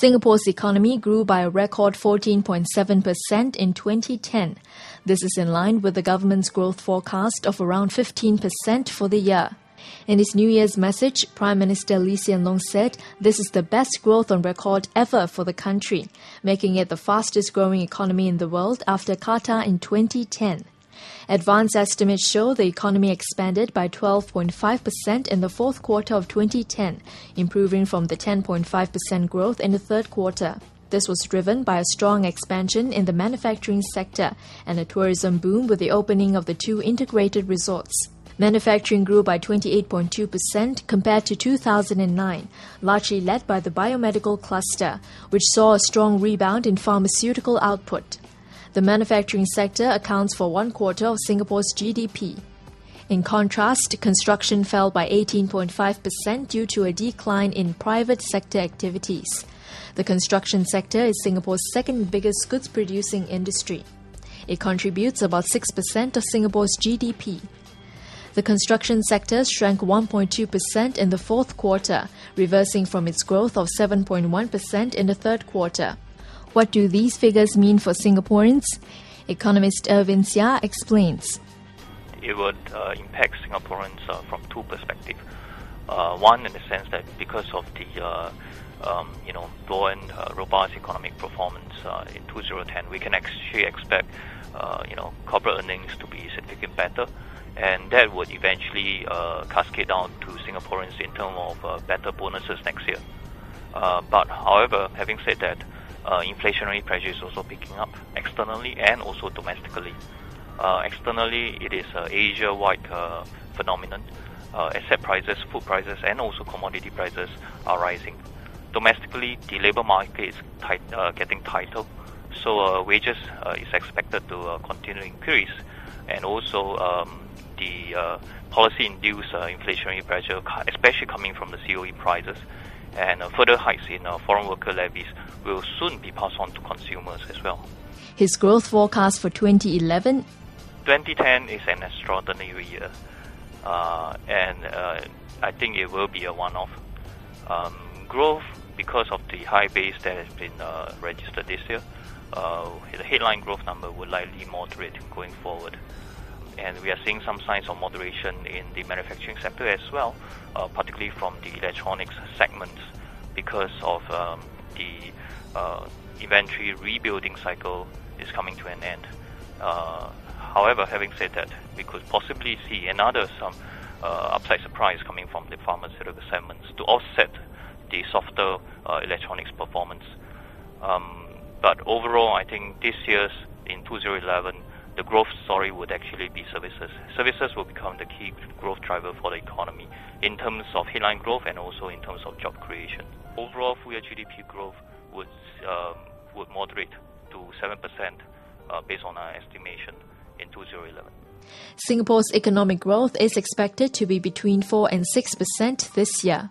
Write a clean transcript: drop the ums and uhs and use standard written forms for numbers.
Singapore's economy grew by a record 14.7% in 2010. This is in line with the government's growth forecast of around 15% for the year. In his New Year's message, Prime Minister Lee Hsien Loong said this is the best growth on record ever for the country, making it the fastest growing economy in the world after Qatar in 2010. Advanced estimates show the economy expanded by 12.5% in the fourth quarter of 2010, improving from the 10.5% growth in the third quarter. This was driven by a strong expansion in the manufacturing sector and a tourism boom with the opening of the two integrated resorts. Manufacturing grew by 28.2% compared to 2009, largely led by the biomedical cluster, which saw a strong rebound in pharmaceutical output. The manufacturing sector accounts for 1/4 of Singapore's GDP. In contrast, construction fell by 18.5% due to a decline in private sector activities. The construction sector is Singapore's second biggest goods-producing industry. It contributes about 6% of Singapore's GDP. The construction sector shrank 1.2% in the fourth quarter, reversing from its growth of 7.1% in the third quarter. What do these figures mean for Singaporeans? Economist Irvin Seah explains. It would impact Singaporeans from two perspectives. One, in the sense that because of the buoyant, robust economic performance in 2010, we can actually expect corporate earnings to be significantly better, and that would eventually cascade down to Singaporeans in terms of better bonuses next year. But however, having said that, inflationary pressure is also picking up externally and also domestically. Externally, it is an Asia-wide phenomenon. Asset prices, food prices, and also commodity prices are rising. Domestically, the labour market is getting tighter, so wages is expected to continue to increase, and also the policy-induced inflationary pressure, especially coming from the COE prices, and further hikes in foreign worker levies will soon be passed on to consumers as well. His growth forecast for 2011? 2010 is an extraordinary year, and I think it will be a one-off. Growth, because of the high base that has been registered this year, the headline growth number will likely moderate going forward. And we are seeing some signs of moderation in the manufacturing sector as well, particularly from the electronics segments, because of the inventory rebuilding cycle is coming to an end. However, having said that, we could possibly see another upside surprise coming from the pharmaceutical segments to offset the softer electronics performance. But overall, I think this year's, in 2011, the growth story would actually be services. Services will become the key growth driver for the economy in terms of headline growth and also in terms of job creation. Overall, full-year GDP growth would moderate to 7% based on our estimation in 2011. Singapore's economic growth is expected to be between 4% and 6% this year.